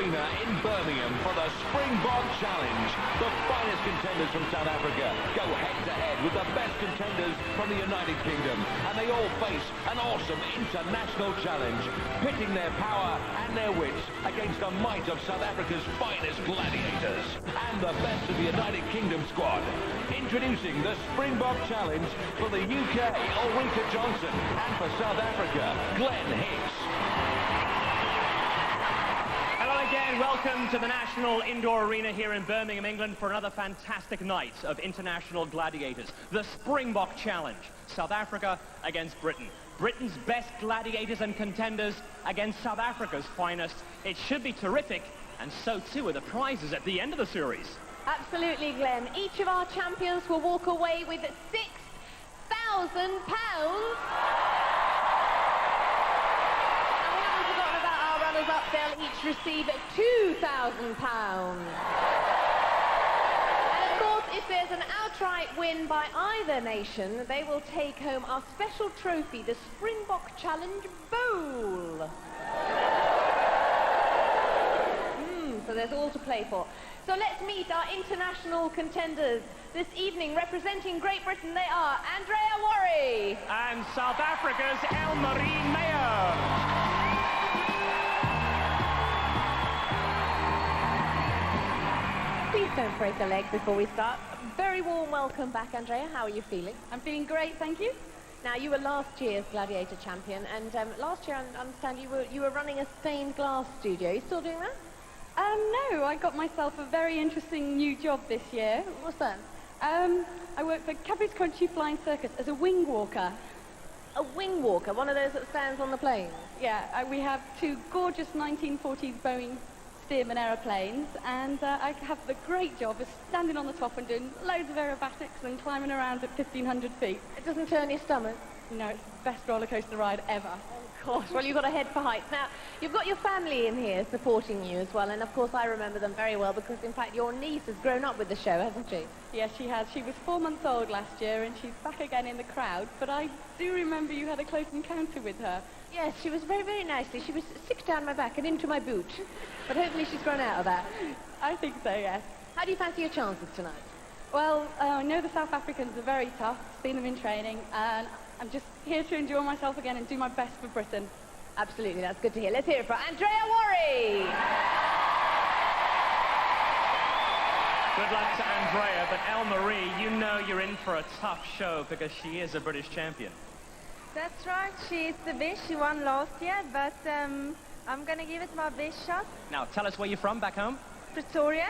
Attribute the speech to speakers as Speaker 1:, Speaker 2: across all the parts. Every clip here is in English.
Speaker 1: Arena in Birmingham for the Springbok Challenge. The finest contenders from South Africa go head-to-head with the best contenders from the United Kingdom, and they all face an awesome international challenge, pitting their power and their wits against the might of South Africa's finest gladiators and the best of the United Kingdom squad. Introducing the Springbok Challenge for the UK, Ulrika Johnson, and for South Africa, Glenn Hicks.
Speaker 2: Hello again, welcome to the National Indoor Arena here in Birmingham, England for another fantastic night of international gladiators. The Springbok Challenge, South Africa against Britain. Britain's best gladiators and contenders against South Africa's finest. It should be terrific, and so too are the prizes at the end of the series.
Speaker 3: Absolutely, Glenn. Each of our champions will walk away with £6,000. And we haven't forgotten about our runners-up. They'll each receive £2,000. And of course, if there's an outright win by either nation, they will take home our special trophy, the Springbok Challenge Bowl. So there's all to play for. So let's meet our international contenders this evening. Representing Great Britain, they are Andrea Worry.
Speaker 2: And South Africa's Elmarie Meyer.
Speaker 3: Please don't break a leg before we start. Very warm welcome back, Andrea. How are you feeling?
Speaker 4: I'm feeling great, thank you.
Speaker 3: Now, you were last year's Gladiator champion, and last year, I understand you were running a stained glass studio. Are you still doing that?
Speaker 4: No, I got myself a very interesting new job this year.
Speaker 3: What's that?
Speaker 4: I work for Cadbury's Crunchy Flying Circus as a wing walker.
Speaker 3: A wing walker, one of those that stands on the plane?
Speaker 4: Yeah, we have two gorgeous 1940s Boeing Stearman aeroplanes, and I have the great job of standing on the top and doing loads of aerobatics and climbing around at 1,500 feet.
Speaker 3: It doesn't turn your stomach?
Speaker 4: No, it's the best roller coaster ride ever.
Speaker 3: Gosh, well, you've got a head for heights. Now, you've got your family in here supporting you as well, and of course I remember them very well because, in fact, your niece has grown up with the show, hasn't she?
Speaker 4: Yes, she has. She was 4 months old last year, and she's back again in the crowd, but I do remember you had a close encounter with her.
Speaker 3: Yes, she was very, very nicely. She was sick down my back and into my boot, but hopefully she's grown out of that.
Speaker 4: I think so, yes.
Speaker 3: How do you fancy your chances tonight?
Speaker 4: Well, I know the South Africans are very tough, seen them in training, and I'm just here to enjoy myself again and do my best for Britain.
Speaker 3: Absolutely, that's good to hear. Let's hear it for Andrea Worry.
Speaker 2: Good luck to Andrea, but Elmarie, you know you're in for a tough show because she is a British champion.
Speaker 5: That's right, she's the best. She won last year, but I'm going to give it my best shot.
Speaker 2: Now, tell us where you're from back home.
Speaker 5: Pretoria,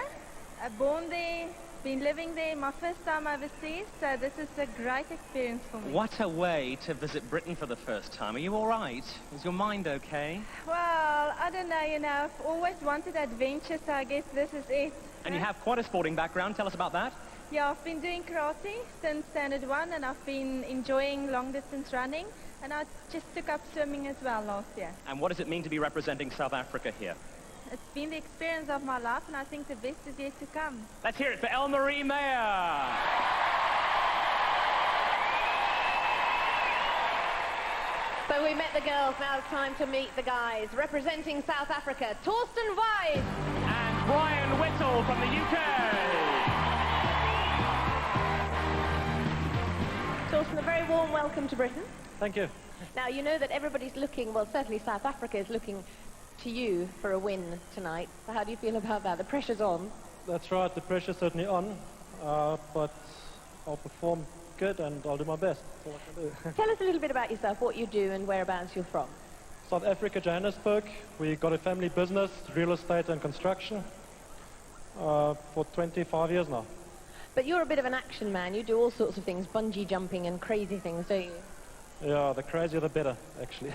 Speaker 5: born there, been living there, my first time overseas, so this is a great experience for me.
Speaker 2: What a way to visit Britain for the first time. Are you all right? Is your mind okay?
Speaker 5: Well, I don't know, I've always wanted adventure, so I guess this is it.
Speaker 2: And you have quite a sporting background. Tell us about that.
Speaker 5: Yeah, I've been doing karate since standard 1, and I've been enjoying long-distance running, and I just took up swimming as well last year.
Speaker 2: And what does it mean to be representing South Africa here?
Speaker 5: It's been the experience of my life, and I think the best is yet to come.
Speaker 2: Let's hear it for Elmarie Meyer.
Speaker 3: So we met the girls, now it's time to meet the guys. Representing South Africa, Torsten Weiss.
Speaker 2: And Brian Whittle from the UK.
Speaker 3: Torsten, a very warm welcome to Britain.
Speaker 6: Thank you.
Speaker 3: Now, you know that everybody's looking, well, certainly South Africa is looking to you for a win tonight. So how do you feel about that? The pressure's on.
Speaker 6: That's right, the pressure's certainly on, but I'll perform good and I'll do my best. That's all I can do.
Speaker 3: Tell us a little bit about yourself, what you do and whereabouts you're from.
Speaker 6: South Africa, Johannesburg. We got a family business, real estate and construction, for 25 years now.
Speaker 3: But you're a bit of an action man. You do all sorts of things, bungee jumping and crazy things, don't you?
Speaker 6: Yeah, the crazier the better, actually.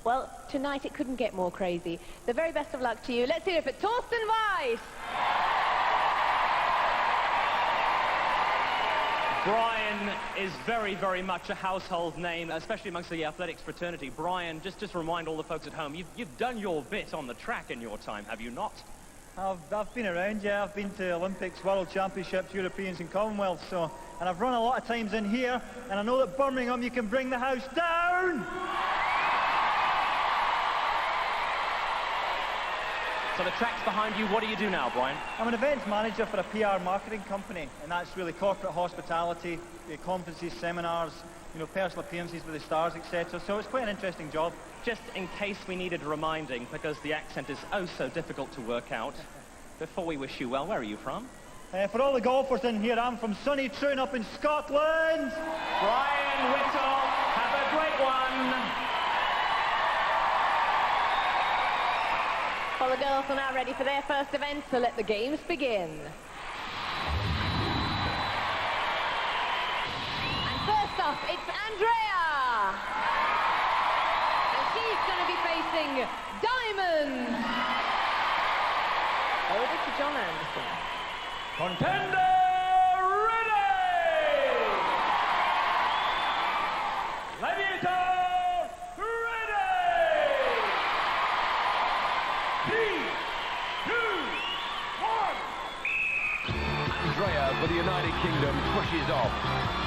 Speaker 3: Well, tonight it couldn't get more crazy. The very best of luck to you. Let's hear it for Torsten Weiss.
Speaker 2: Brian is very, very much a household name, especially amongst the athletics fraternity. Brian, just remind all the folks at home, you've done your bit on the track in your time, have you not?
Speaker 7: I've been around, yeah. I've been to Olympics, World Championships, Europeans and Commonwealth, and I've run a lot of times in here, and I know that Birmingham, you can bring the house down!
Speaker 2: So the track's behind you. What do you do now, Brian?
Speaker 7: I'm an events manager for a PR marketing company, and that's really corporate hospitality, conferences, seminars, you know, personal appearances with the stars, etc. So it's quite an interesting job.
Speaker 2: Just in case we needed reminding, because the accent is oh so difficult to work out, before we wish you well, where are you from?
Speaker 7: For all the golfers in here, I'm from sunny Troon up in Scotland.
Speaker 2: Brian Whittle, have a great one.
Speaker 3: Well, the girls are now ready for their first event, so let the games begin. And first up, it's Andrea. And she's going to be facing Diamond. Over to John Anderson.
Speaker 1: Contender ready! Gladiators ready! 3, 2, 1! Andrea for the United Kingdom pushes off.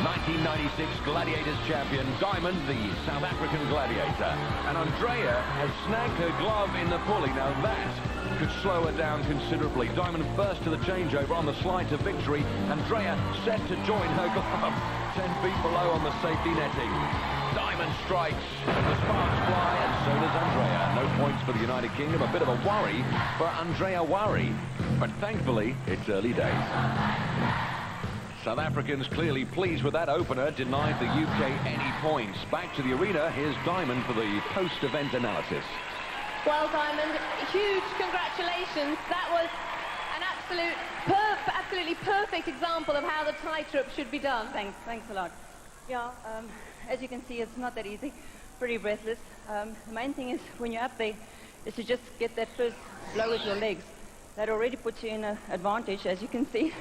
Speaker 1: 1996 Gladiators champion, Diamond, the South African Gladiator. And Andrea has snagged her glove in the pulley. Now that could slow her down considerably. Diamond first to the changeover on the slide to victory. Andrea set to join her glove 10 feet below on the safety netting. Diamond strikes, and the sparks fly, and so does Andrea. No points for the United Kingdom. A bit of a worry for Andrea Worry, but thankfully it's early days. South Africans clearly pleased with that opener, denied the UK any points. Back to the arena, here's Diamond for the post-event analysis.
Speaker 3: Well, Diamond, huge congratulations. That was an absolutely perfect example of how the tightrope should be done.
Speaker 8: Thanks a lot. Yeah, as you can see, it's not that easy. Pretty breathless. The main thing is, when you're up there, is to just get that first blow with your legs. That already puts you in an advantage, as you can see.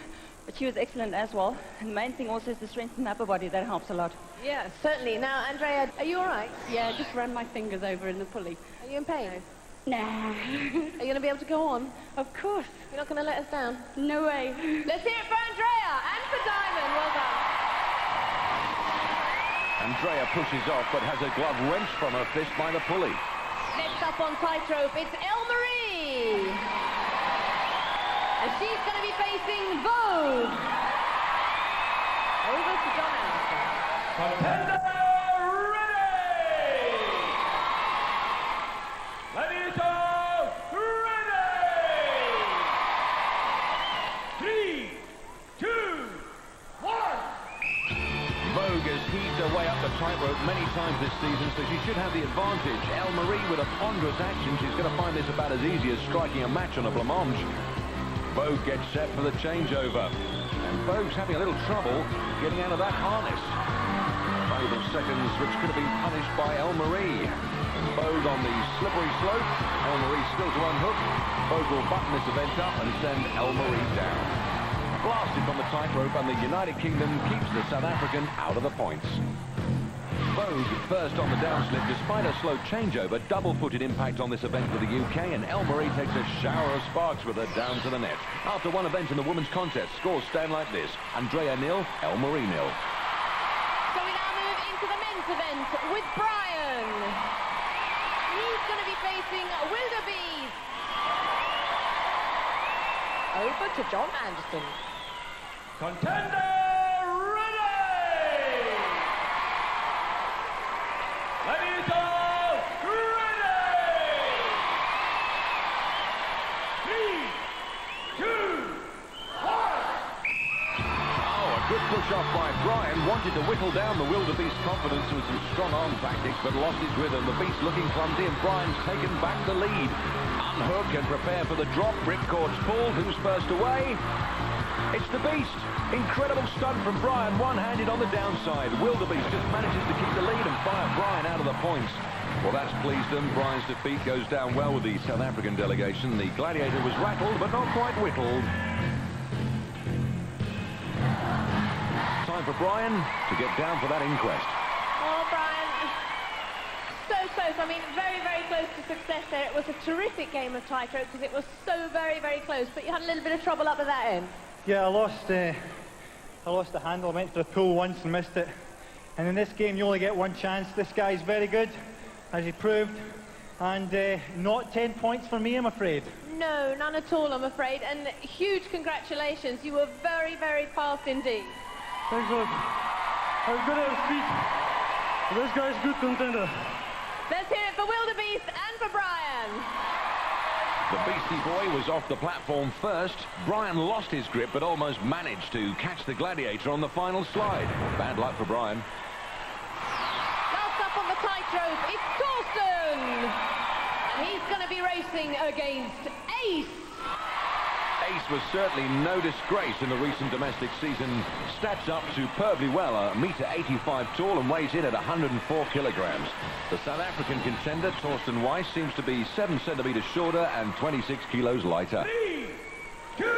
Speaker 8: But she was excellent as well. And the main thing also is to strengthen the upper body. That helps a lot.
Speaker 3: Yeah, certainly. Now, Andrea, are you all right?
Speaker 4: Yeah, just ran my fingers over in the pulley.
Speaker 3: Are you in pain?
Speaker 4: Nah.
Speaker 3: Are you going to be able to go on?
Speaker 4: Of course.
Speaker 3: You're not going to let us down?
Speaker 4: No way.
Speaker 3: Let's hear it for Andrea and for Diamond. Well done.
Speaker 1: Andrea pushes off, but has her glove wrenched from her fist by the pulley.
Speaker 3: Next up on tightrope, it's Elle-Marie. And she's going to be facing Vogue. Over to John Anderson.
Speaker 1: Contender ready! Gladiators ready! 3, 2, 1! Vogue has heaved her way up the tightrope many times this season, so she should have the advantage. Elle-Marie with a ponderous action. She's going to find this about as easy as striking a match on a blancmange. Vogue gets set for the changeover. And Vogue's having a little trouble getting out of that harness. Valuable seconds which could have been punished by Elle-Marie. Vogue on the slippery slope. Elle-Marie still to unhook. Vogue will button this event up and send Elle-Marie down. Blasted from the tightrope, and the United Kingdom keeps the South African out of the points. Vogue first on the downslip, despite a slow changeover. Double-footed impact on this event for the UK, and Elle-Marie takes a shower of sparks with her down to the net. After one event in the women's contest, scores stand like this: Andrea 0, Elle-Marie 0.
Speaker 3: So we now move into the men's event with Brian. He's going to be facing Wildebeest. Over to John Anderson.
Speaker 1: Contender ready! Gladiators ready! 3, 2, 1! Oh, a good push off by Brian. Wanted to whittle down the Wildebeest confidence with some strong arm tactics, but lost his rhythm. The Beast looking clumsy, and Brian's taken back the lead. Unhook and prepare for the drop. Ripcord's pulled. Who's first away? It's the Beast. Incredible stunt from Brian, one-handed on the downside. Wildebeest just manages to keep the lead and fire Brian out of the points. Well, that's pleased them. Brian's defeat goes down well with the South African delegation. The Gladiator was rattled, but not quite whittled. Time for Brian to get down for that inquest.
Speaker 3: Oh, Brian, so close. I mean, very, very close to success there. It was a terrific game of tightrope because it was so very, very close, but you had a little bit of trouble up at that end.
Speaker 7: Yeah, I lost the handle. I went for the pull once and missed it. And in this game, you only get one chance. This guy's very good, as he proved. And not 10 points for me, I'm afraid.
Speaker 3: No, none at all, I'm afraid. And huge congratulations. You were very, very fast indeed.
Speaker 6: Thanks a lot. I'm good at speed. This guy's a good contender.
Speaker 3: Let's hear it for Wildebeest and for Brian.
Speaker 1: The Beastie Boy was off the platform first. Brian lost his grip, but almost managed to catch the Gladiator on the final slide. Bad luck for Brian.
Speaker 3: Last up on the tightrope, it's Torsten. And he's going to be racing against Ace.
Speaker 1: Ace was certainly no disgrace in the recent domestic season. Stats up superbly well, 1.85 m tall and weighs in at 104 kilograms. The South African contender, Torsten Weiss, seems to be 7 centimeters shorter and 26 kilos lighter.
Speaker 9: 3, 2, 1.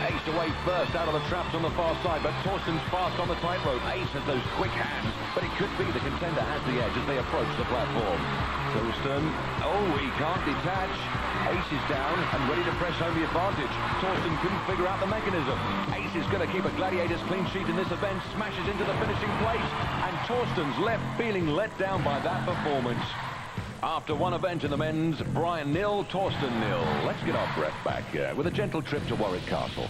Speaker 1: Ace away first out of the traps on the far side, but Torsten's fast on the tightrope. Ace has those quick hands, but it could be the contender has the edge as they approach the platform. Torsten, oh, he can't detach. Ace is down and ready to press home the advantage. Torsten couldn't figure out the mechanism. Ace is going to keep a Gladiators clean sheet in this event, smashes into the finishing place, and Torsten's left feeling let down by that performance. After one event in the men's, Brian 0, Torsten 0. Let's get our breath back with a gentle trip to Warwick Castle.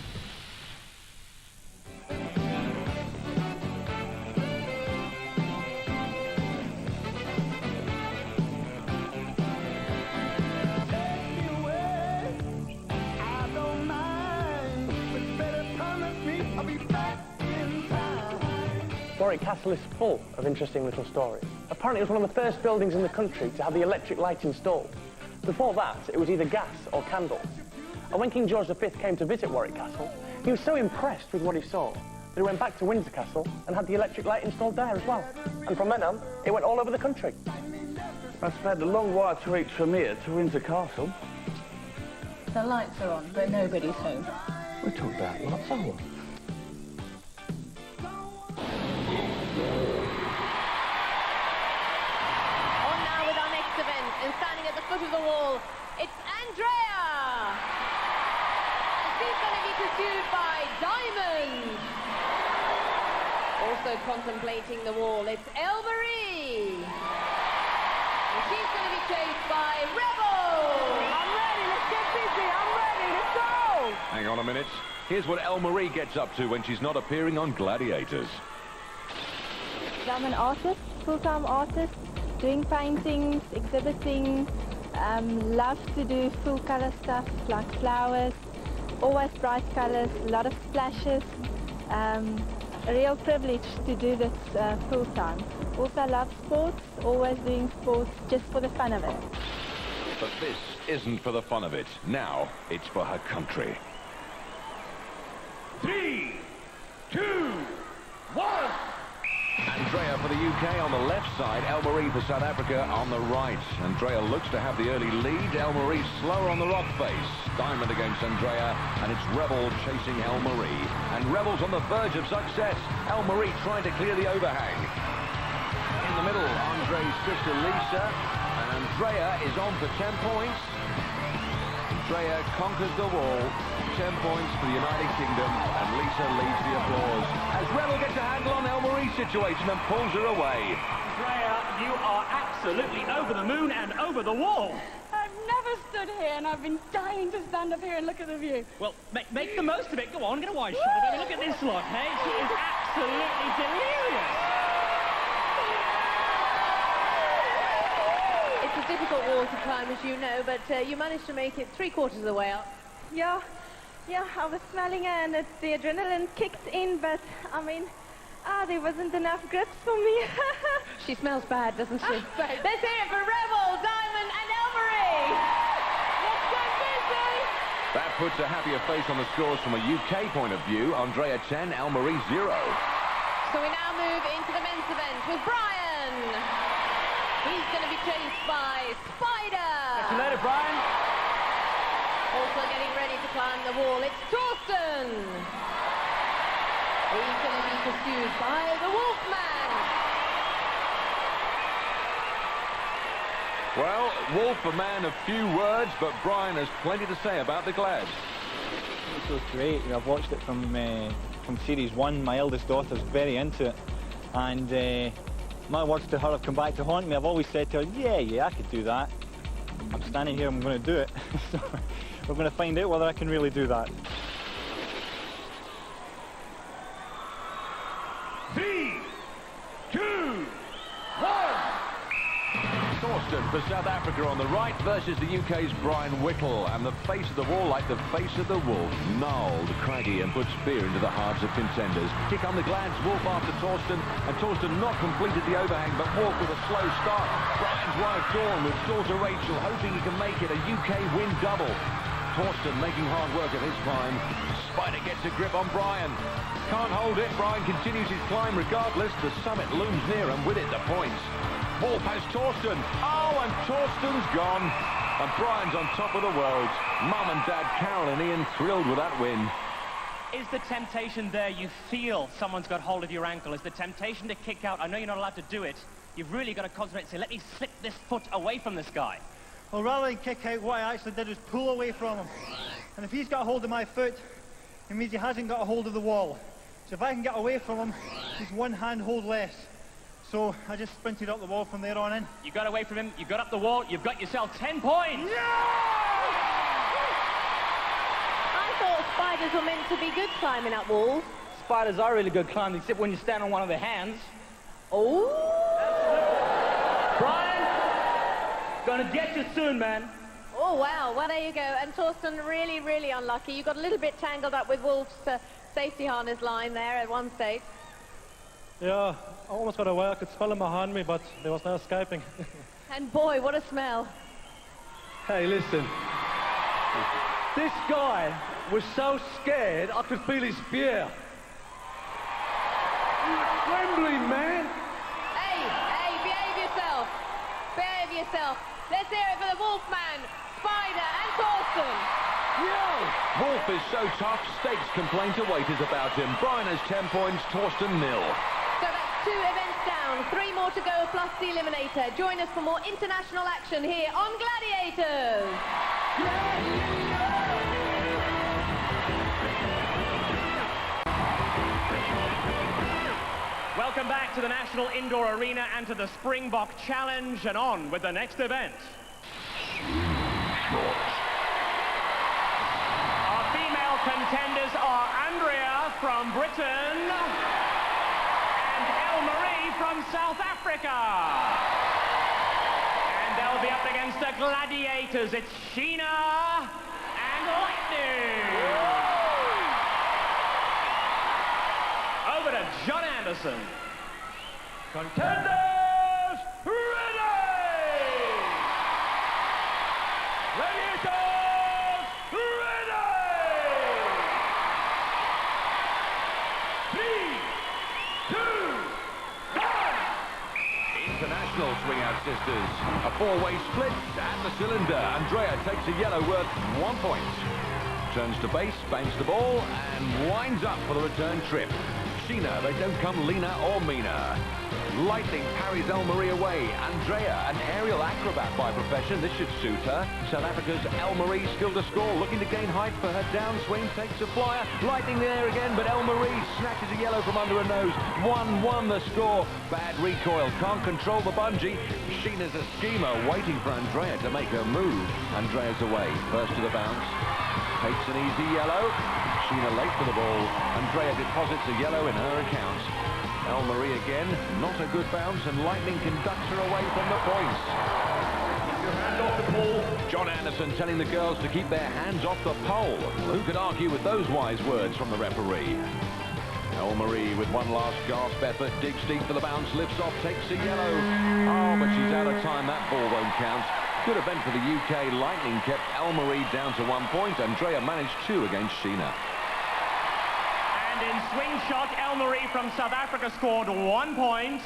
Speaker 10: Warwick Castle is full of interesting little stories. Apparently it was one of the first buildings in the country to have the electric light installed. Before that, it was either gas or candles. And when King George V came to visit Warwick Castle, he was so impressed with what he saw that he went back to Windsor Castle and had the electric light installed there as well. And from then on, it went all over the country.
Speaker 11: Must have had a long while to reach from here to Windsor Castle.
Speaker 12: The lights are on, but nobody's home.
Speaker 11: We talked about lots of them.
Speaker 3: And standing at the foot of the wall, it's Andrea. She's going to be pursued by Diamond. Also contemplating the wall, it's Elmarie. And she's going to be chased by Rebel.
Speaker 13: I'm ready, let's get busy, I'm ready, let's go.
Speaker 1: Hang on a minute. Here's what Elmarie gets up to when she's not appearing on Gladiators.
Speaker 5: I'm an artist, full-time artist. Doing paintings, exhibiting, love to do full color stuff like flowers, always bright colors, a lot of splashes. A real privilege to do this full time. Also love sports, always doing sports just for the fun of it.
Speaker 1: But this isn't for the fun of it. Now it's for her country.
Speaker 9: 3, 2, 1.
Speaker 1: Andrea for the UK on the left side, Elmarie for South Africa on the right. Andrea looks to have the early lead. Elmarie slower on the rock face. Diamond against Andrea, and it's Rebel chasing Elmarie. And Rebel's on the verge of success. Elmarie trying to clear the overhang. In the middle, Andre's sister Lisa. And Andrea is on for 10 points. Andrea conquers the wall. 10 points for the United Kingdom, and Lisa leads the applause as Rebel gets a handle on Elmarie's situation and pulls her away.
Speaker 2: Andrea, you are absolutely over the moon and over the wall.
Speaker 4: I've never stood here, and I've been dying to stand up here and look at the view.
Speaker 2: Well, make the most of it. Go on, get a wide shot of it. Look at this lot, hey? She is absolutely delirious.
Speaker 3: It's a difficult wall to climb, as you know, but you managed to make it 3/4 of the way up.
Speaker 5: Yeah, I was smelling it and the adrenaline kicked in, but I mean, there wasn't enough grips for me.
Speaker 3: She smells bad, doesn't she? Let's hear it for Rebel, Diamond and Elmarie. Let's get busy.
Speaker 1: That puts a happier face on the scores from a UK point of view. Andrea 10, Elmarie 0.
Speaker 3: So we now move into the men's event with Brian. He's going to be chased by Spider.
Speaker 7: Catch you later, Brian.
Speaker 3: Also getting ready to climb the wall, it's Torsten. He's going to be pursued by the Wolfman.
Speaker 1: Well, Wolf, a man of few words, but Brian has plenty to say about the Glads.
Speaker 7: This was great. I've watched it from Series 1. My eldest daughter's very into it. And My words to her have come back to haunt me. I've always said to her, yeah, I could do that. I'm standing here, I'm going to do it. So we're going to find out whether I can really do that.
Speaker 9: 3, 2, 1.
Speaker 1: Thorsten for South Africa on the right versus the UK's Brian Whittle, and the face of the wall like the face of the wolf, gnarled, craggy, and puts fear into the hearts of contenders. Here come the Glads, Wolf after Thorsten, and Thorsten not completed the overhang, but Wolf with a slow start. Brian's wife Dawn with daughter Rachel, hoping he can make it a UK win double. Thorsten making hard work of his climb. Spider gets a grip on Brian. Can't hold it. Brian continues his climb regardless. The summit looms near, and with it the points. Wolf has Thorsten. Oh, and Thorsten's gone. And Brian's on top of the world. Mum and Dad, Carol and Ian, thrilled with that win.
Speaker 2: Is the temptation there? You feel someone's got hold of your ankle. Is the temptation to kick out? I know you're not allowed to do it. You've really got to concentrate and say, let me slip this foot away from this guy.
Speaker 7: Well, rather than kick out, what I actually did was pull away from him. And if he's got a hold of my foot, it means he hasn't got a hold of the wall. So if I can get away from him, he's one hand hold less. So I just sprinted up the wall from there on in.
Speaker 2: You got away from him, you got up the wall, you've got yourself 10 points!
Speaker 3: I thought spiders were meant to be good climbing up walls.
Speaker 14: Spiders are really good climbing, except when you stand on one of their hands.
Speaker 3: Oh!
Speaker 14: Brian, gonna get you soon, man.
Speaker 3: Oh, wow. Well, there you go. And Thorsten, really, really unlucky. You got a little bit tangled up with Wolf's safety harness line there at one stage.
Speaker 6: Yeah, I almost got away. I could smell him behind me, but there was no escaping.
Speaker 3: And boy, what a smell.
Speaker 11: Hey, listen. This guy was so scared I could feel his fear. He's trembling, man.
Speaker 3: Hey, behave yourself. Behave yourself. Let's hear it for the Wolfman, Spider and Thorsten.
Speaker 1: Wolf is so tough, stakes complaint to waiters about him. Brian has 10 points, Thorsten 0.
Speaker 3: So that's 2 events down, 3 more to go plus the eliminator. Join us for more international action here on Gladiators.
Speaker 2: Welcome back to the National Indoor Arena and to the Springbok Challenge, and on with the next event. Our female contenders are Andrea from Britain and Elle-Marie from South Africa. And they'll be up against the Gladiators. It's Sheena and Lightning. Over to John Anderson.
Speaker 9: Contenders, ready! Gladiators, ready! 3, 2, 1!
Speaker 1: International swing out sisters. A 4-way split at the cylinder. Andrea takes a yellow worth 1 point. Turns to base, banks the ball, and winds up for the return trip. Sheena, they don't come leaner or meaner. Lightning parries Elle-Marie away. Andrea, an aerial acrobat by profession. This should suit her. South Africa's Elle-Marie still to score, looking to gain height for her downswing. Takes a flyer. Lightning there again, but Elle-Marie snatches a yellow from under her nose. 1-1 the score. Bad recoil. Can't control the bungee. Sheena's a schemer, waiting for Andrea to make her move. Andrea's away. First to the bounce. Takes an easy yellow. Sheena late for the ball. Andrea deposits a yellow in her account. Elle-Marie again, not a good bounce, and Lightning conducts her away from the points.
Speaker 9: Keep your hand off the pole.
Speaker 1: John Anderson telling the girls to keep their hands off the pole. Who could argue with those wise words from the referee? Elle-Marie with one last gasp effort, digs deep for the bounce, lifts off, takes a yellow. Oh, but she's out of time, that ball won't count. Good event for the UK. Lightning kept Elle-Marie down to 1 point. Andrea managed 2 against Sheena.
Speaker 2: And in swing shot, Elle-Marie from South Africa scored 1 point.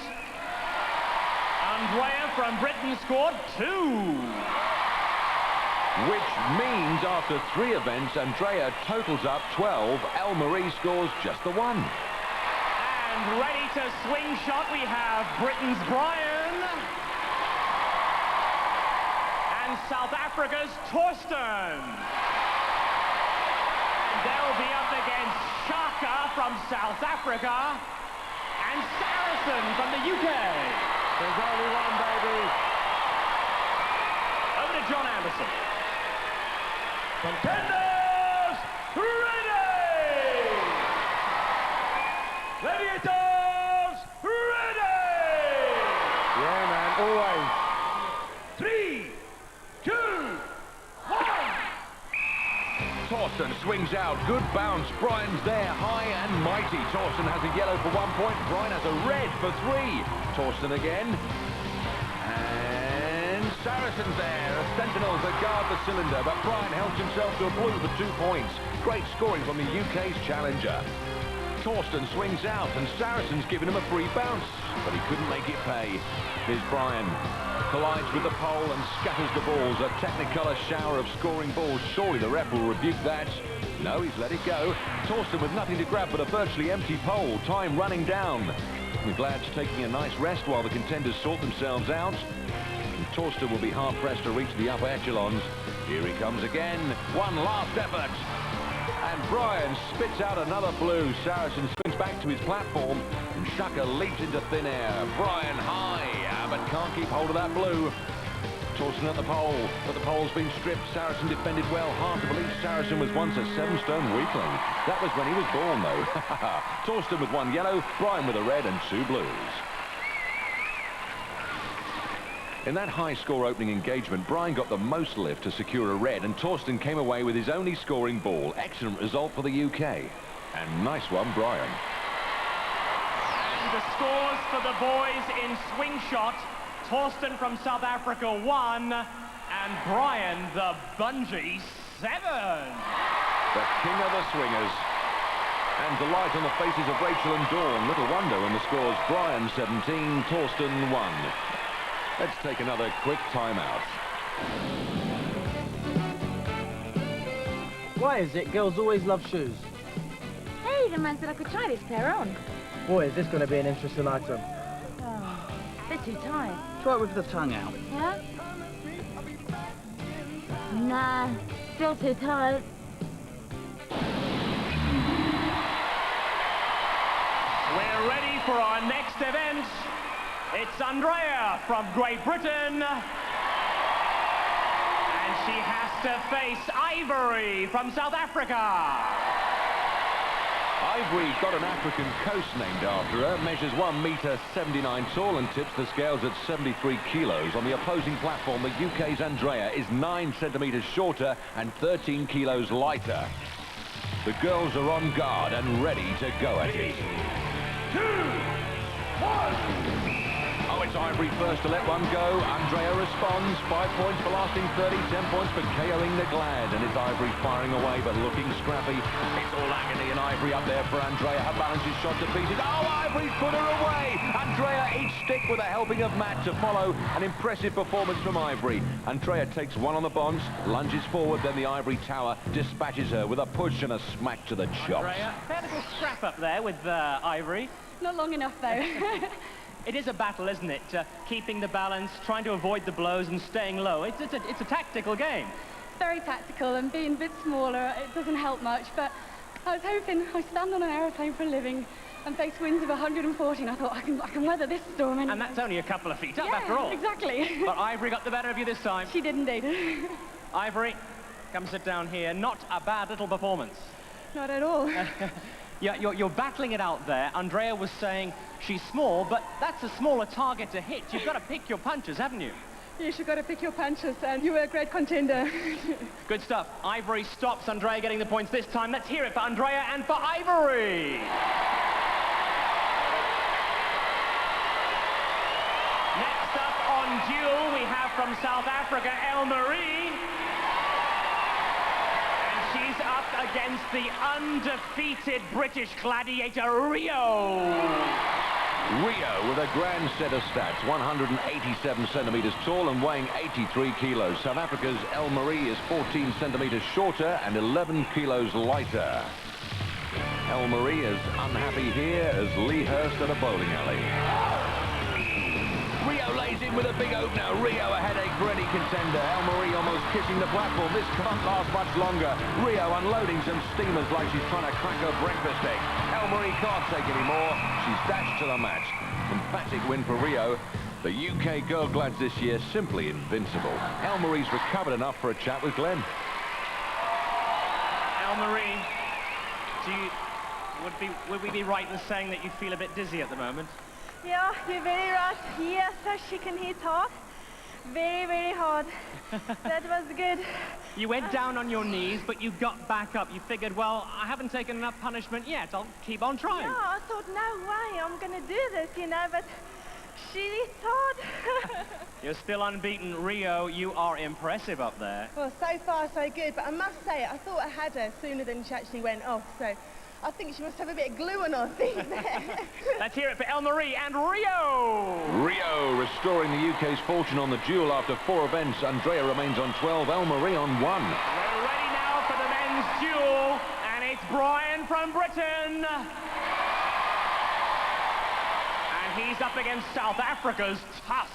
Speaker 2: Andrea from Britain scored 2.
Speaker 1: Which means after 3 events, Andrea totals up 12. Elle-Marie scores just the 1.
Speaker 2: And ready to swing shot, we have Britain's Brian. And South Africa's Thorsten. And they'll be up against Shaka from South Africa And Saracen from the UK.
Speaker 9: There's only one, baby.
Speaker 2: Over to John Anderson.
Speaker 9: Contenders, ready! Gladiators, ready!
Speaker 10: Yeah, man, always.
Speaker 9: 3, 2, 1.
Speaker 1: Torsten swings out, good bounce. Brian's there, high and mighty. Torsten has a yellow for 1 point. Brian has a red for 3. Torsten again. And Saracen's there. A sentinel to guard the cylinder, but Brian helps himself to a blue for 2 points. Great scoring from the UK's challenger. Torsten swings out, and Saracen's given him a free bounce, but he couldn't make it pay. Here's Brian. Collides with the pole and scatters the balls. A technicolor shower of scoring balls. Surely the ref will rebuke that. No, he's let it go. Torsten with nothing to grab but a virtually empty pole. Time running down. The Glads taking a nice rest while the contenders sort themselves out. And Torsten will be hard-pressed to reach the upper echelons. Here he comes again. One last effort. And Brian spits out another blue. Saracen swings back to his platform, and Shaka leaps into thin air. Brian high, but can't keep hold of that blue. Torsten at the pole, but the pole's been stripped. Saracen defended well. Hard to believe Saracen was once a 7-stone weakling. That was when he was born, though. Torsten with 1 yellow, Brian with a red and 2 blues. In that high-score opening engagement, Brian got the most lift to secure a red, and Torsten came away with his only scoring ball. Excellent result for the UK. And nice one, Brian.
Speaker 2: And the scores for the boys in swing shot. Torsten from South Africa 1, and Brian the bungee 7.
Speaker 1: The king of the swingers. And delight on the faces of Rachel and Dawn. Little wonder when the score's Brian 17, Torsten 1. Let's take another quick timeout.
Speaker 14: Why is it girls always love shoes?
Speaker 15: Hey, the man said I could try this pair on.
Speaker 14: Boy, is this going to be an interesting item.
Speaker 15: Oh, they're too tight.
Speaker 14: Try it with the tongue out.
Speaker 15: Yeah? Nah, still too tight.
Speaker 2: We're ready for our next event. It's Andrea from Great Britain. And she has to face Ivory from South Africa.
Speaker 1: Ivory's got an African coast named after her, measures 1 metre 79 tall and tips the scales at 73 kilos. On the opposing platform, the UK's Andrea is 9 centimetres shorter and 13 kilos lighter. The girls are on guard and ready to go at it.
Speaker 9: 2, 1.
Speaker 1: Oh, it's Ivory first to let one go. Andrea responds. 5 points for lasting 30, 10 points for KOing the Glad. And it's Ivory firing away, but looking scrappy. It's all agony and Ivory up there for Andrea. Her balance is shot to pieces. Oh, Ivory's put her away. Andrea each stick with a helping of Matt to follow. An impressive performance from Ivory. Andrea takes one on the bonds, lunges forward, then the Ivory Tower dispatches her with a push and a smack to the chops.
Speaker 2: Andrea, fair little scrap up there with Ivory.
Speaker 4: Not long enough, though.
Speaker 2: It is a battle, isn't it? Keeping the balance, trying to avoid the blows and staying low. It's a tactical game.
Speaker 4: It's very tactical, and being a bit smaller, it doesn't help much, but I was hoping. I stand on an aeroplane for a living and face winds of 140, and I thought I can weather this storm.
Speaker 2: And that's only a couple of feet up, after all.
Speaker 4: Exactly.
Speaker 2: But Ivory got the better of you this time.
Speaker 4: She did indeed.
Speaker 2: Ivory, come sit down here. Not a bad little performance.
Speaker 4: Not at all.
Speaker 2: Yeah, you're battling it out there. Andrea was saying she's small, but that's a smaller target to hit. You've got to pick your punches, haven't you?
Speaker 4: Yes, you've got to pick your punches, and you were a great contender.
Speaker 2: Good stuff. Ivory stops Andrea getting the points this time. Let's hear it for Andrea and for Ivory. Next up on duel, we have from South Africa, El-Marie. She's up against the undefeated British gladiator, Rio.
Speaker 1: Rio with a grand set of stats, 187 centimetres tall and weighing 83 kilos. South Africa's El-Marie is 14 centimetres shorter and 11 kilos lighter. El-Marie is unhappy here as Lee Hurst at a bowling alley. Rio lays in with a big opener. Rio, a headache for any contender. El-Marie almost kissing the platform. This can't last much longer. Rio unloading some steamers like she's trying to crack her breakfast egg. El-Marie can't take any more. She's dashed to the match. Emphatic win for Rio. The UK Girl Glads this year simply invincible. El-Marie's recovered enough for a chat with Glenn.
Speaker 2: El-Marie, would we be right in saying that you feel a bit dizzy at the moment?
Speaker 13: Yeah, you're very right. Yes, she can hit hard. Very, very hard. That was good.
Speaker 2: You went down on your knees, but you got back up. You figured, well, I haven't taken enough punishment yet. I'll keep on trying.
Speaker 13: Yeah, I thought, no way, I'm going to do this, you know, but she hit hard.
Speaker 2: You're still unbeaten. Rio, you are impressive up there.
Speaker 16: Well, so far, so good, but I must say, I thought I had her sooner than she actually went off, so I think she must have a bit of glue on her feet there.
Speaker 2: Let's hear it for El-Marie and Rio.
Speaker 1: Rio restoring the UK's fortune on the duel after 4 events. Andrea remains on 12, El-Marie on 1.
Speaker 2: We're ready now for the men's duel, and it's Brian from Britain. And he's up against South Africa's Tusk.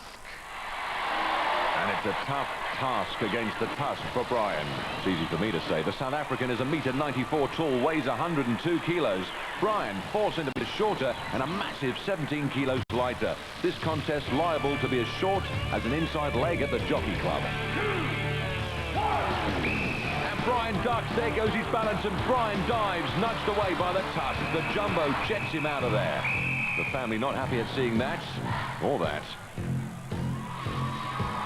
Speaker 1: And it's a tough task against the Tusk for Brian. It's easy for me to say. The South African is 1.94 meters tall, weighs 102 kilos. Brian, 4 centimeters shorter and a massive 17 kilos lighter. This contest liable to be as short as an inside leg at the Jockey Club.
Speaker 9: 2, 1.
Speaker 1: And Brian ducks. There goes his balance, and Brian dives, nudged away by the Tusk. The Jumbo jets him out of there. The family not happy at seeing that or that.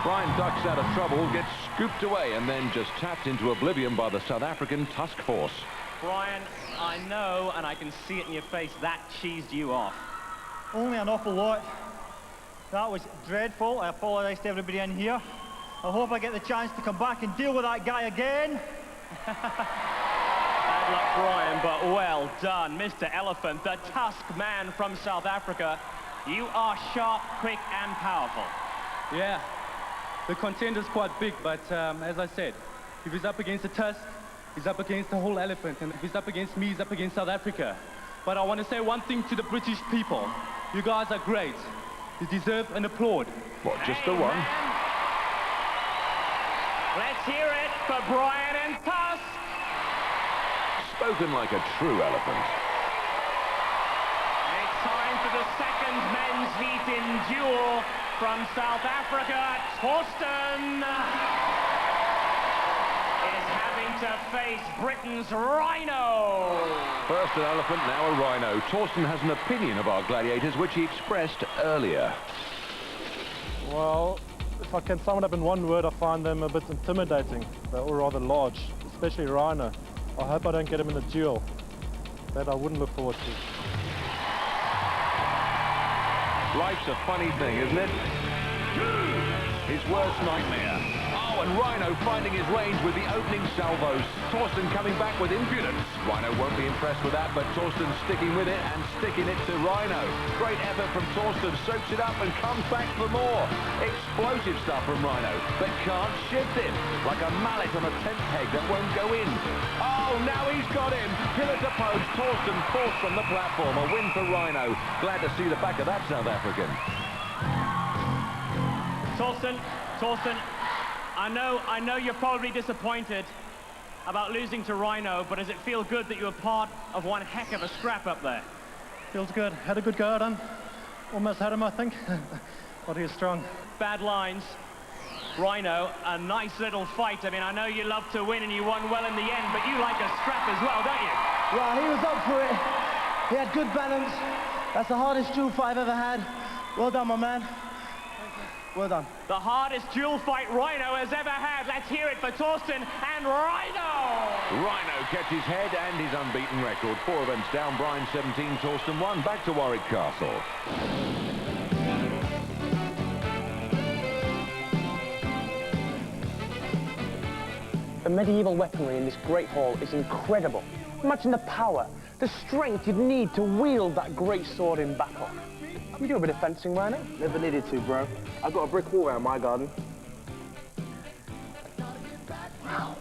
Speaker 1: Brian ducks out of trouble, gets scooped away, and then just tapped into oblivion by the South African Tusk Force.
Speaker 2: Brian, I know, and I can see it in your face, that cheesed you off.
Speaker 7: Only an awful lot. That was dreadful. I apologise to everybody in here. I hope I get the chance to come back and deal with that guy again.
Speaker 2: Bad luck, Brian, but well done. Mr. Elephant, the Tusk man from South Africa. You are sharp, quick, and powerful.
Speaker 11: Yeah. The contender's quite big, but as I said, if he's up against the Tusk, he's up against the whole elephant, and if he's up against me, he's up against South Africa. But I want to say one thing to the British people. You guys are great. You deserve an applaud.
Speaker 1: What, just the one?
Speaker 2: Let's hear it for Brian and Tusk.
Speaker 1: Spoken like a true elephant.
Speaker 2: It's time for the second men's heat in duel. From South Africa, Torsten is having to face Britain's Rhino.
Speaker 1: First an elephant, now a rhino. Torsten has an opinion of our gladiators, which he expressed earlier.
Speaker 6: Well, if I can sum it up in one word, I find them a bit intimidating. They're all rather large, especially Rhino. I hope I don't get him in a duel. That I wouldn't look forward to.
Speaker 1: Life's a funny thing, isn't it? His worst nightmare. Oh, and Rhino finding his range with the opening salvos. Torsten coming back with impudence. Rhino won't be impressed with that, but Torsten sticking with it and sticking it to Rhino. Great effort from Torsten, soaks it up and comes back for more. Explosive stuff from Rhino, but can't shift him. Like a mallet on a tent peg that won't go in. Oh, now he's got him. Pillar to post, Torsten forced from the platform. A win for Rhino. Glad to see the back of that South African.
Speaker 2: Torsten, I know you're probably disappointed about losing to Rhino, but does it feel good that you were part of one heck of a scrap up there?
Speaker 6: Feels good. Had a good go at him. Almost had him, I think. But he was strong.
Speaker 2: Bad lines. Rhino, a nice little fight. I mean, I know you love to win and you won well in the end, but you like a scrap as well, don't you?
Speaker 17: Yeah, he was up for it. He had good balance. That's the hardest duel fight I've ever had. Well done, my man. Well done.
Speaker 2: The hardest duel fight Rhino has ever had. Let's hear it for Torsten and Rhino.
Speaker 1: Rhino kept his head and his unbeaten record. 4 events down, Brian 17, Torsten 1. Back to Warwick Castle.
Speaker 10: The medieval weaponry in this great hall is incredible. Imagine the power, the strength you'd need to wield that great sword in battle. You do a bit of fencing, Rhino?
Speaker 17: Never needed to, bro. I've got a brick wall around my garden.
Speaker 10: Wow.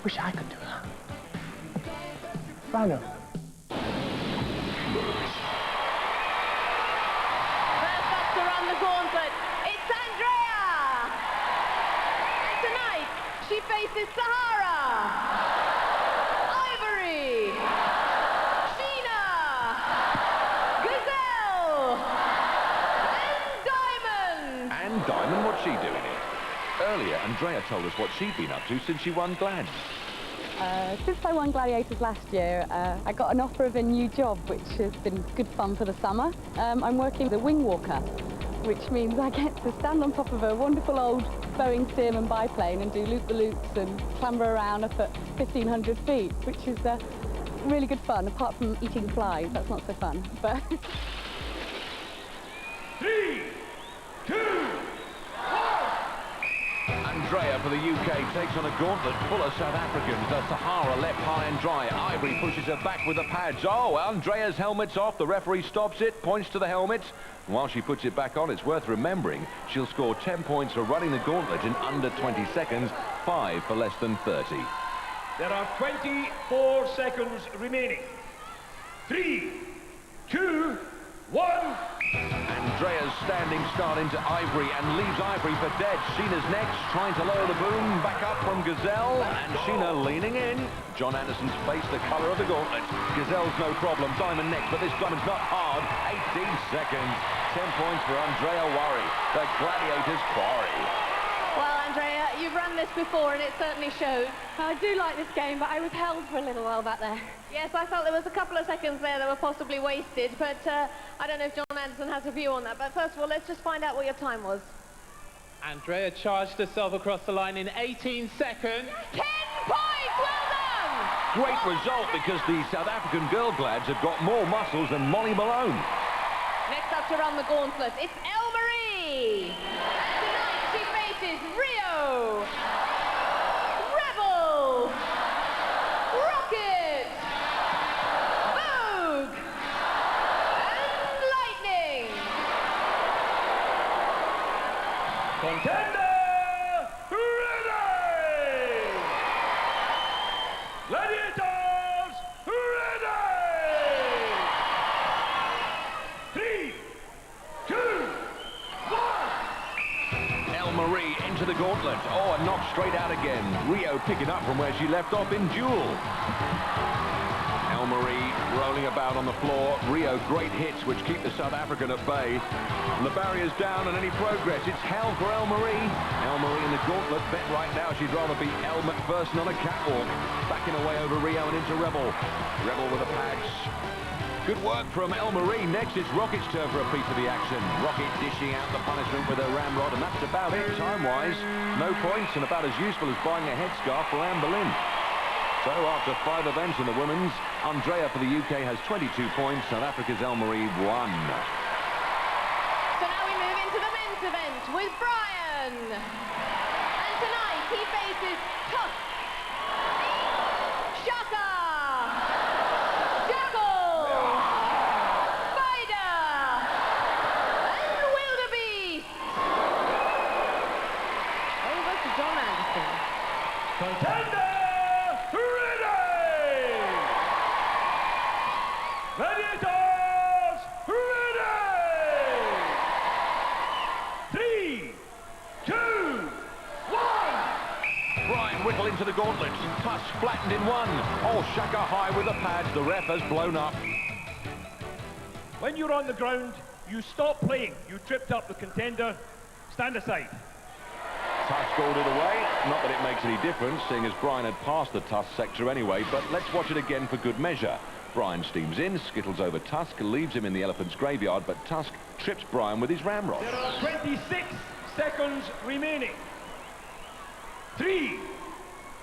Speaker 10: Wish I could do that. Rhino.
Speaker 3: First up to run the gauntlet. faces Sahara, Ivory, Sheena, Gazelle, and Diamond.
Speaker 1: And Diamond, what's she doing here? Earlier, Andrea told us what she'd been up to since she won Glads.
Speaker 4: Since I won Gladiators last year, I got an offer of a new job, which has been good fun for the summer. I'm working as a wing walker, which means I get to stand on top of a wonderful old Boeing Stearman biplane and do loop-the-loops and clamber around up at 1,500 feet, which is really good fun, apart from eating flies. That's not so fun. But
Speaker 9: 3, 2, 1.
Speaker 1: Andrea for the UK takes on a gauntlet full of South Africans. The Sahara left high and dry. Ivory pushes her back with the pads. Oh, Andrea's helmet's off. The referee stops it, points to the helmet. While she puts it back on, it's worth remembering she'll score 10 points for running the gauntlet in under 20 seconds, 5 for less than 30.
Speaker 9: There are 24 seconds remaining. 3, 2, 1.
Speaker 1: Andrea's standing start into Ivory and leaves Ivory for dead. Sheena's next, trying to lower the boom. Back up from Gazelle, and Sheena leaning in. John Anderson's face the colour of the gauntlet. Gazelle's no problem. Diamond next, but this Diamond's not hard. 18 seconds. 10 points for Andrea Worry, the Gladiators' quarry.
Speaker 3: Well, Andrea, you've run this before and it certainly showed.
Speaker 4: I do like this game, but I was held for a little while back there.
Speaker 3: Yes, I felt there was a couple of seconds there that were possibly wasted, but I don't know if John Anderson has a view on that. But first of all, let's just find out what your time was.
Speaker 11: Andrea charged herself across the line in 18 seconds.
Speaker 3: 10 points! Well done!
Speaker 1: Great result, because the South African girl Glads have got more muscles than Molly Malone.
Speaker 3: Next up to run the gauntlet, it's Elle-Marie. And tonight she faces Rio, Rebel, Rocket, Vogue, and Lightning.
Speaker 9: Contender ready! Gladiators ready! 3, 2, 1.
Speaker 1: Elle-Marie into the gauntlet. Oh, and knocked straight out again. Rio picking up from where she left off in duel. Elle-Marie rolling about on the floor. Rio, great hits which keep the South African at bay. And the barrier's down, and any progress, it's hell for Elle-Marie. Elle-Marie in the gauntlet. Bet right now she'd rather be Elle McPherson on a catwalk. Backing away over Rio and into Rebel. Rebel with the pads. Good work from Elle-Marie. Next, it's Rocket's turn for a piece of the action. Rocket dishing out the punishment with her ramrod, and that's about it time-wise. No points, and about as useful as buying a headscarf for Anne Boleyn. So after 5 events in the women's, Andrea for the UK has 22 points. South Africa's Elle-Marie 1.
Speaker 3: So now we move into the men's event with Brian. And tonight he faces Tusk, Shaka, Jackal, Spider, and Wildebeest. Over to John Anderson.
Speaker 9: Contender ready! Gladiators ready! 3, 2, 1.
Speaker 1: Brian Whittle into the gauntlet. Tusk flattened in one. Oh, Shaka high with the pads. The ref has blown up.
Speaker 9: When you're on the ground, you stop playing. You tripped up the contender. Stand aside.
Speaker 1: Tusk called it away. Not that it makes any difference, seeing as Brian had passed the Tusk sector anyway, but let's watch it again for good measure. Brian steams in, skittles over Tusk, leaves him in the elephant's graveyard, but Tusk trips Brian with his ramrod.
Speaker 9: There are 26 seconds remaining. 3,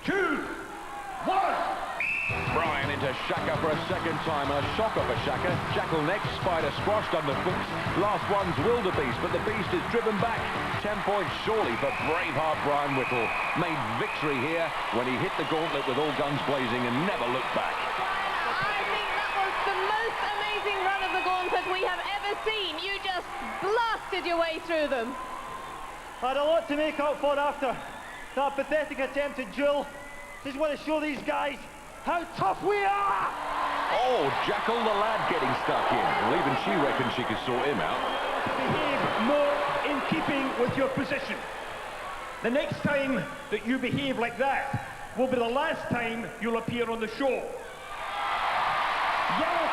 Speaker 9: 2, 1.
Speaker 1: Brian into Shaka for a second time, and a shock off of Shaka. Jackal next, Spider squashed underfoot. Last one's Wildebeest, but the beast is driven back. 10 points surely for Braveheart Brian Whittle. Made victory here when he hit the gauntlet with all guns blazing and never looked back.
Speaker 3: I think that was the most amazing run of the gauntlet we have ever seen. You just blasted your way through them.
Speaker 7: I had a lot to make up for after that pathetic attempt at duel. Just want to show these guys how tough we are!
Speaker 1: Oh, Jackal the lad getting stuck in. Well, even she reckons she could sort him out.
Speaker 9: Behave more in keeping with your position. The next time that you behave like that will be the last time you'll appear on the show. Yellow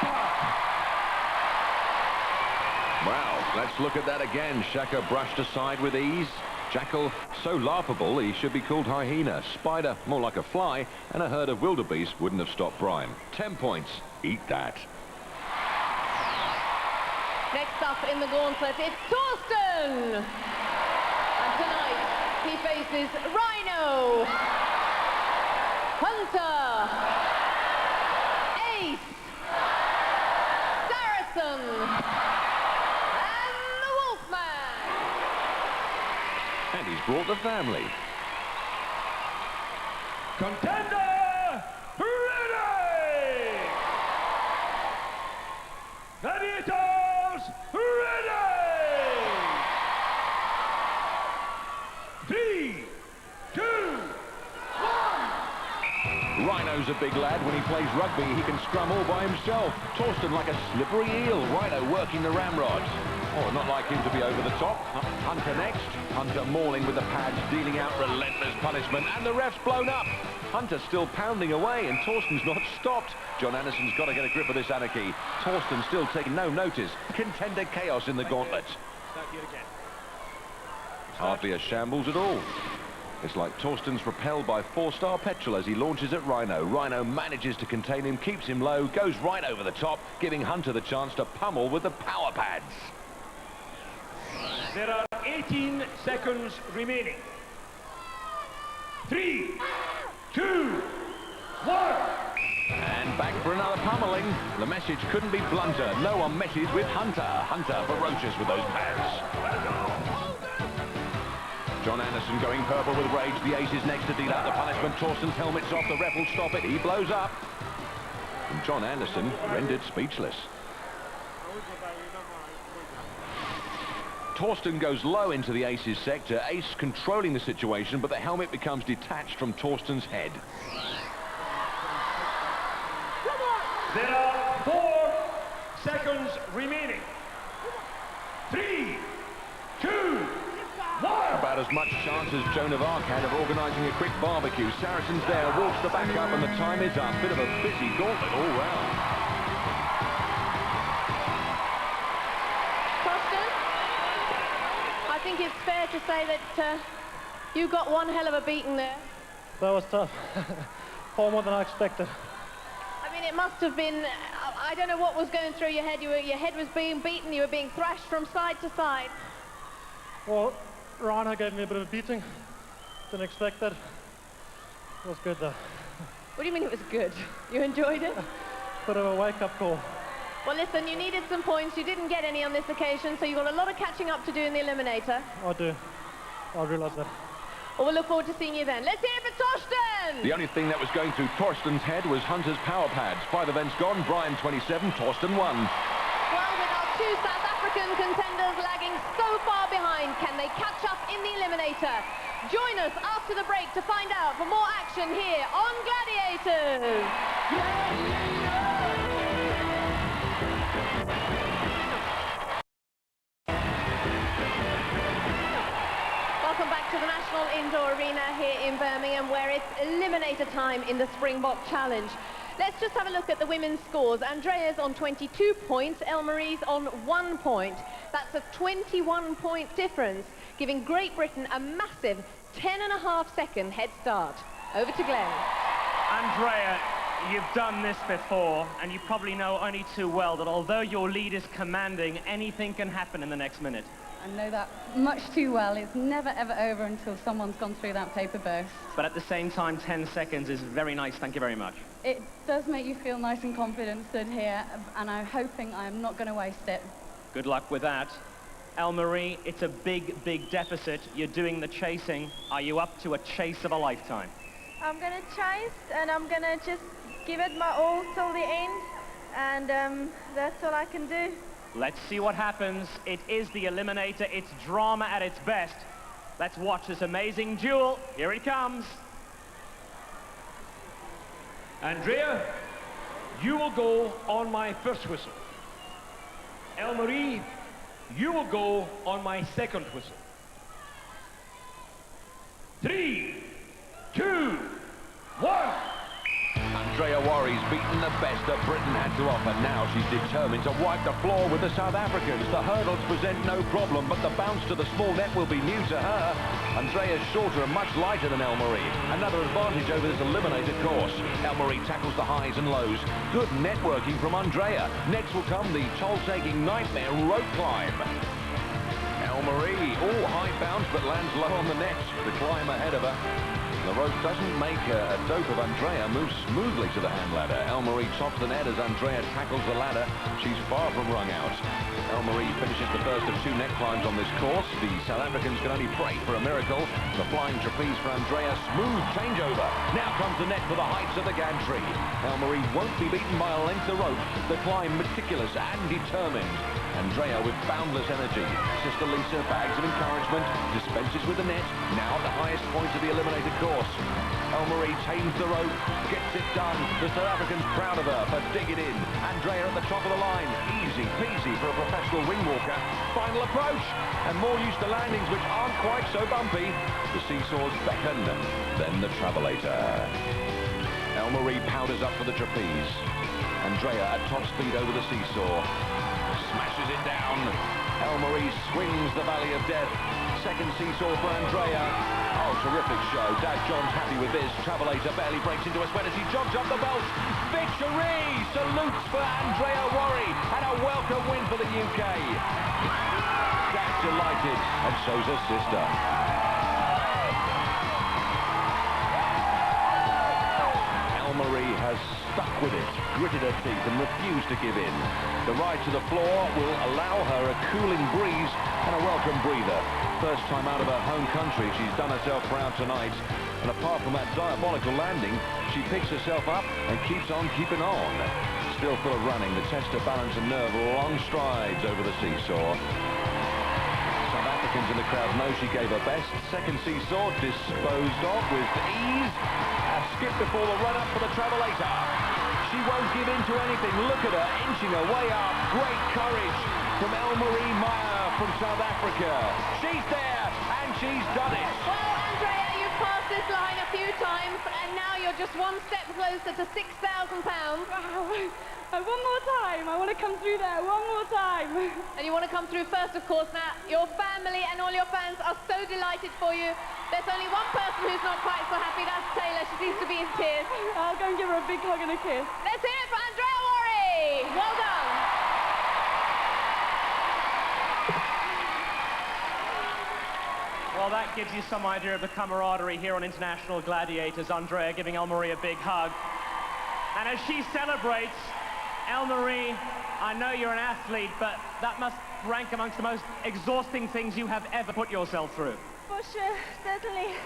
Speaker 9: card.
Speaker 1: Wow, let's look at that again. Shaka brushed aside with ease. Jackal, so laughable, he should be called hyena. Spider, more like a fly. And a herd of wildebeest wouldn't have stopped Brian. 10 points. Eat that.
Speaker 3: Next up in the gauntlet, it's Torsten! And tonight, he faces Rhino, Hunter, Ace, Saracen, and the Wolfman.
Speaker 1: And he's brought the family.
Speaker 9: Contender, ready! Gladiators, ready! 3, 2, 1.
Speaker 1: Rhino's a big lad. When he plays rugby, he can scrum all by himself. Torsten like a slippery eel. Rhino working the ramrod. Oh, not like him to be over the top. Hunter next. Hunter mauling with the pads, dealing out relentless punishment. And the ref's blown up. Hunter's still pounding away, and Torsten's not stopped. John Anderson's got to get a grip of this anarchy. Torsten still taking no notice. Contender chaos in the gauntlet.
Speaker 9: Start here again.
Speaker 1: Hardly a shambles at all. It's like Torsten's propelled by 4-star petrol as he launches at Rhino. Rhino manages to contain him, keeps him low, goes right over the top, giving Hunter the chance to pummel with the power pads.
Speaker 9: There are 18 seconds remaining. 3, 2, 1.
Speaker 1: And back for another pummeling. The message couldn't be blunter. No one messes with Hunter. Hunter ferocious with those pads. John Anderson going purple with rage. The ace is next to deal out the punishment. Torsten's helmet's off. The ref will stop it. He blows up. And John Anderson rendered speechless. Torsten goes low into the ace's sector. Ace controlling the situation, but the helmet becomes detached from Torsten's head.
Speaker 9: There are 4 seconds remaining. 3, 2, 1.
Speaker 1: About as much chance as Joan of Arc had of organising a quick barbecue. Saracen's there, walks the back up, and the time is up. Bit of a busy gauntlet all round.
Speaker 3: Torsten, I think it's fair to say that you got one hell of a beating there.
Speaker 6: That was tough. Far more than I expected.
Speaker 3: I mean, it must have been, I don't know what was going through your head. Your head was being beaten, you were being thrashed from side to side.
Speaker 6: Well, Rhino gave me a bit of a beating. Didn't expect that. It was good though.
Speaker 3: What do you mean it was good? You enjoyed it?
Speaker 6: Bit of a wake-up call.
Speaker 3: Well, listen, you needed some points. You didn't get any on this occasion, so you've got a lot of catching up to do in the Eliminator.
Speaker 6: I do. I realise that.
Speaker 3: Well, we'll look forward to seeing you then. Let's hear it for Torsten!
Speaker 1: The only thing that was going through Torsten's head was Hunter's power pads. 5 events gone, Brian 27, Torsten 1.
Speaker 3: Well, with our 2 South African contenders lagging so far behind, can they catch up in the Eliminator? Join us after the break to find out for more action here on Gladiators. Welcome back to the National Indoor Arena here in Birmingham, where it's Eliminator time in the Springbok Challenge. Let's just have a look at the women's scores. Andrea's on 22 points, Elle-Marie's on 1 point. That's a 21-point difference, giving Great Britain a massive 10.5-second head start. Over to Glenn.
Speaker 2: Andrea, you've done this before, and you probably know only too well that although your lead is commanding, anything can happen in the next minute.
Speaker 4: I know that much too well. It's never, ever over until someone's gone through that paper burst.
Speaker 2: But at the same time, 10 seconds is very nice. Thank you very much.
Speaker 4: It does make you feel nice and confident stood here, and I'm hoping I'm not going to waste it.
Speaker 2: Good luck with that. Elle-Marie, it's a big, big deficit. You're doing the chasing. Are you up to a chase of a lifetime?
Speaker 13: I'm going to chase, and I'm going to just give it my all till the end, and that's all I can do.
Speaker 2: Let's see what happens. It is the Eliminator. It's drama at its best. Let's watch this amazing duel. Here it comes.
Speaker 9: Andrea, you will go on my first whistle. Elle-Marie, you will go on my second whistle. 3, 2, 1.
Speaker 1: Andrea Worry's beaten the best that Britain had to offer. Now she's determined to wipe the floor with the South Africans. The hurdles present no problem, but the bounce to the small net will be new to her. Andrea's shorter and much lighter than Elle-Marie. Another advantage over this eliminated course. Elle-Marie tackles the highs and lows. Good networking from Andrea. Next will come the toll-taking nightmare rope climb. Elle-Marie, high bounce, but lands low on the net. The climb ahead of her. The rope doesn't make a dope of Andrea, moves smoothly to the hand ladder. Elle-Marie tops the net as Andrea tackles the ladder. She's far from wrung out. Elle-Marie finishes the first of 2 net climbs on this course. The South Africans can only pray for a miracle. The flying trapeze for Andrea, smooth changeover. Now comes the net for the heights of the gantry. Elle-Marie won't be beaten by a length of rope. The climb meticulous and determined. Andrea with boundless energy. Sister Lisa, bags of encouragement, dispenses with the net, now at the highest point of the eliminated course. Elle-Marie tames the rope, gets it done. The South Africans proud of her for digging in. Andrea at the top of the line. Easy peasy for a professional wing walker. Final approach, and more used to landings which aren't quite so bumpy. The seesaws beckon, then the travelator. Elle-Marie powders up for the trapeze. Andrea at top speed over the seesaw. Smashes it down. Elle-Marie swings the valley of death. Second seesaw for Andrea. Oh, terrific show. Dad John's happy with this. Travelator barely breaks into a sweat as he jogs up the belt. Victory! Salutes for Andrea Worry and a welcome win for the UK. Dad's delighted, and so's her sister. Elle-Marie has stuck with it, gritted her teeth and refused to give in. The ride to the floor will allow her a cooling breeze and a welcome breather. First time out of her home country, she's done herself proud tonight. And apart from that diabolical landing, she picks herself up and keeps on keeping on. Still full of running, the test of balance and nerve, long strides over the seesaw. South Africans in the crowd know she gave her best. Second seesaw disposed of with ease. A skip before the run-up for the travelator. She won't give in to anything. Look at her, inching her way up. Great courage from Elle-Marie Meyer from South Africa. She's there, and she's done it.
Speaker 3: Well, Andrea, you've passed this line a few times, and now you're just one step closer to £6,000.
Speaker 4: Wow. One more time. I want to come through there one more time.
Speaker 3: And you want to come through first, of course. Now, your family and all your fans are so delighted for you. There's only one person who's not quite so happy. That's Taylor. She seems to be in tears.
Speaker 4: I'll go and give her a big hug and a kiss.
Speaker 3: Let's hear it for Andrea Worry. Well done.
Speaker 2: Well, that gives you some idea of the camaraderie here on International Gladiators. Andrea giving Elle-Marie a big hug. And as she celebrates, Elle-Marie, I know you're an athlete, but that must rank amongst the most exhausting things you have ever put yourself through.
Speaker 13: For sure, certainly.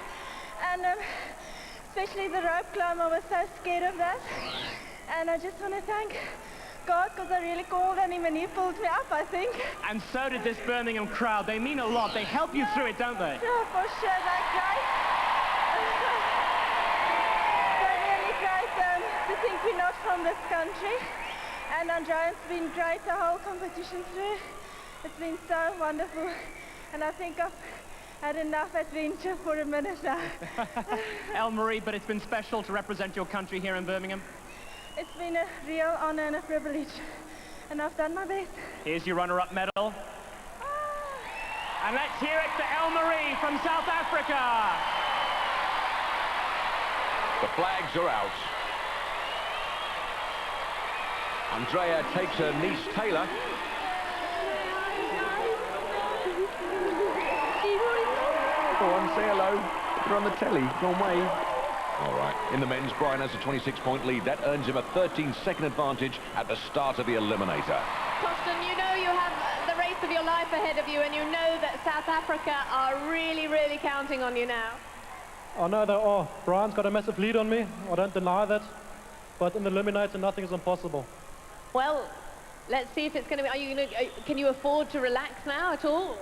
Speaker 13: And especially the rope climb, I was so scared of that. And I just want to thank God, because I really called on him and he pulled me up, I think.
Speaker 2: And so did this Birmingham crowd. They mean a lot. They help you through it, don't they?
Speaker 13: Sure, for sure, they're great. They're really great to think we're not from this country. And Andrea's been great the whole competition through. It's been so wonderful. And I think I've had enough adventure for a minute now.
Speaker 2: Elle-Marie, but it's been special to represent your country here in Birmingham.
Speaker 13: It's been a real honor and a privilege. And I've done my best.
Speaker 2: Here's your runner-up medal. And let's hear it for Elle-Marie from South Africa.
Speaker 1: The flags are out. Andrea takes her niece Taylor. Go on, say hello. You're on the telly. Go on, wave. All right. In the men's, Brian has a 26-point lead. That earns him a 13-second advantage at the start of the eliminator.
Speaker 3: Costin, you know you have the race of your life ahead of you, and you know that South Africa are really, really counting on you now.
Speaker 6: I know they are. Brian's got a massive lead on me. I don't deny that. But in the eliminator, nothing is impossible.
Speaker 3: Well, let's see if it's going to be... can you afford to relax now at all?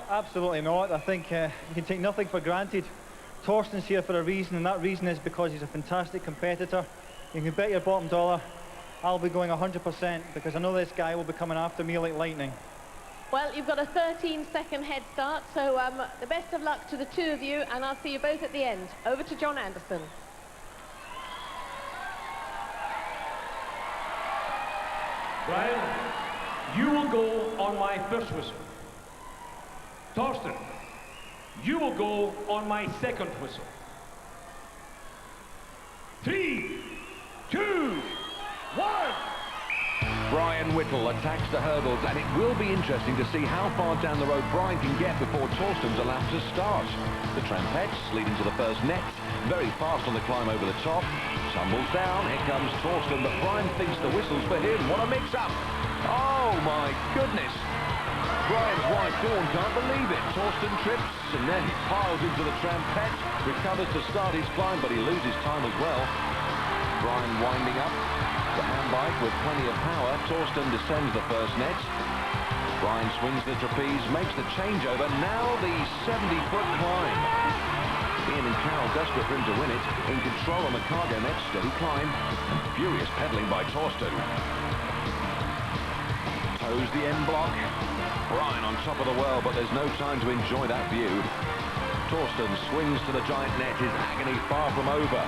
Speaker 7: Absolutely not. I think you can take nothing for granted. Torsten's here for a reason, and that reason is because he's a fantastic competitor. You can bet your bottom dollar I'll be going 100% because I know this guy will be coming after me like lightning.
Speaker 3: Well, you've got a 13-second head start, so the best of luck to the two of you, and I'll see you both at the end. Over to John Anderson.
Speaker 9: Brian, you will go on my first whistle. Torsten, you will go on my second whistle. 3, 2, 1.
Speaker 1: Brian Whittle attacks the hurdles, and it will be interesting to see how far down the road Brian can get before Torsten's allowed to start. The trampettes leading to the first net, very fast on the climb over the top. Tumbles down, here comes Torsten, but Brian thinks the whistle's for him. What a mix-up! Oh my goodness! Brian's wife Dawn can't believe it. Torsten trips, and then he piles into the trampette, recovers to start his climb, but he loses time as well. Brian winding up. The handbike with plenty of power. Torsten descends the first net. Brian swings the trapeze, makes the changeover. Now the 70-foot climb. Ian and Carol desperate for him to win it. In control on the cargo net, steady climb, and furious pedaling by Torsten. Toes the end block. Brian on top of the world, but there's no time to enjoy that view. Torsten swings to the giant net, his agony far from over.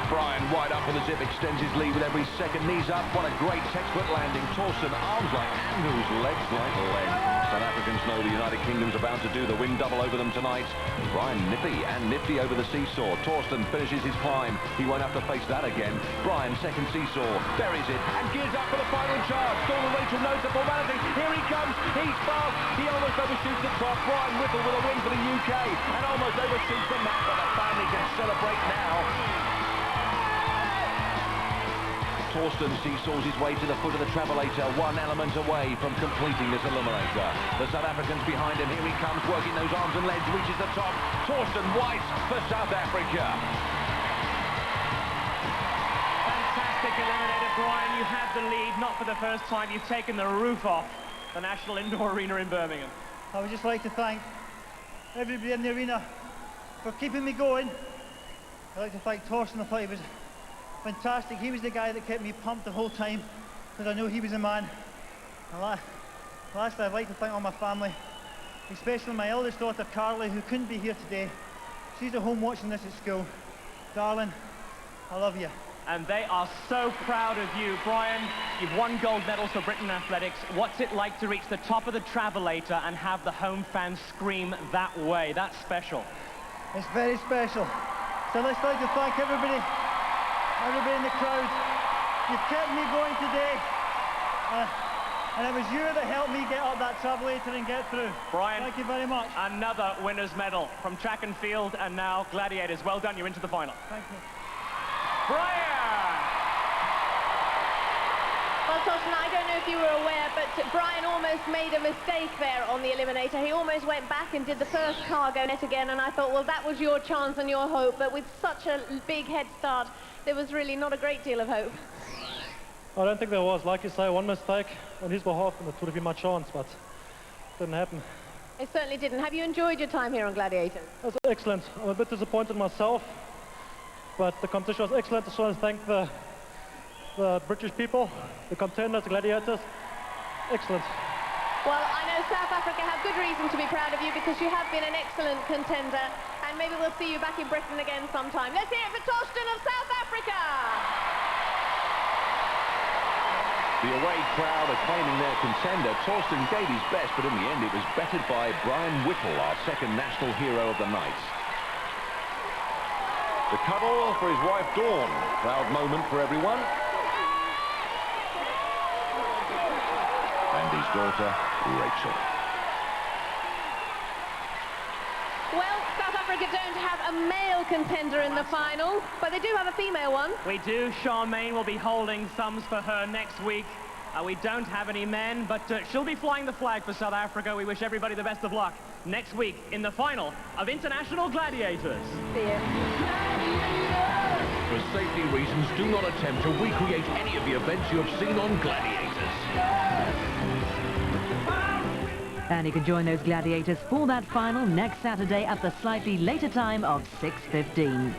Speaker 1: Brian wide up on the zip, extends his lead with every second. Knees up, what a great textbook landing. Torsten, arms like Andrews, legs like lead. South Africans know the United Kingdom's about to do the wind double over them tonight. Brian nippy and nifty over the seesaw. Torsten finishes his climb. He won't have to face that again. Brian, second seesaw, buries it and gears up for the final charge. Dawn and Rachel knows the formality. Here he comes. He's fast. He almost overshoots the top. Brian Whittle with a win for the UK and almost overshoots the map, but the family can celebrate now. Torsten seesaws his way to the foot of the travelator, one element away from completing this eliminator. The South Africans behind him, here he comes, working those arms and legs, reaches the top. Torsten White for South Africa.
Speaker 2: Fantastic eliminator, Brian. You had the lead, not for the first time. You've taken the roof off the National Indoor Arena in Birmingham.
Speaker 7: I would just like to thank everybody in the arena for keeping me going. I'd like to thank Torsten. I thought he was fantastic. He was the guy that kept me pumped the whole time, because I know he was a man. And lastly, I'd like to thank all my family, especially my eldest daughter, Carly, who couldn't be here today. She's at home watching this at school. Darling, I love you.
Speaker 2: And they are so proud of you. Brian, you've won gold medals for Britain Athletics. What's it like to reach the top of the travelator and have the home fans scream that way? That's special.
Speaker 7: It's very special. So let's like to thank everybody in the crowd. You've kept me going today. And it was you that helped me get up that travelator and get through.
Speaker 2: Brian,
Speaker 7: thank you very much.
Speaker 2: Another winner's medal from track and field and now Gladiators. Well done, you're into the final.
Speaker 7: Thank you.
Speaker 2: Brian!
Speaker 3: Well, Torsten, I don't know if you were aware, but Brian almost made a mistake there on the eliminator. He almost went back and did the first cargo net again, and I thought, well, that was your chance and your hope, but with such a big head start, there was really not a great deal of hope.
Speaker 6: I don't think there was. Like you say, one mistake on his behalf, and it would have been my chance, but it didn't happen.
Speaker 3: It certainly didn't. Have you enjoyed your time here on Gladiators?
Speaker 6: It was excellent. I'm a bit disappointed myself, but the competition was excellent. I just want to thank the British people, the contenders, the Gladiators. Excellent.
Speaker 3: Well, I know South Africa have good reason to be proud of you because you have been an excellent contender, and maybe we'll see you back in Britain again sometime. Let's hear it for Torsten of South Africa!
Speaker 1: The away crowd acclaiming their contender. Torsten gave his best, but in the end it was bettered by Brian Whittle, our second national hero of the night. The cuddle for his wife Dawn. Proud moment for everyone. And his daughter Rachel.
Speaker 3: Well, South Africa don't have a male contender in the final, but they do have a female one.
Speaker 2: We do. Charmaine will be holding thumbs for her next week. We don't have any men, but she'll be flying the flag for South Africa. We wish everybody the best of luck next week in the final of International Gladiators.
Speaker 3: See you.
Speaker 1: For safety reasons, do not attempt to recreate any of the events you have seen on Gladiators.
Speaker 18: And you can join those Gladiators for that final next Saturday at the slightly later time of 6:15.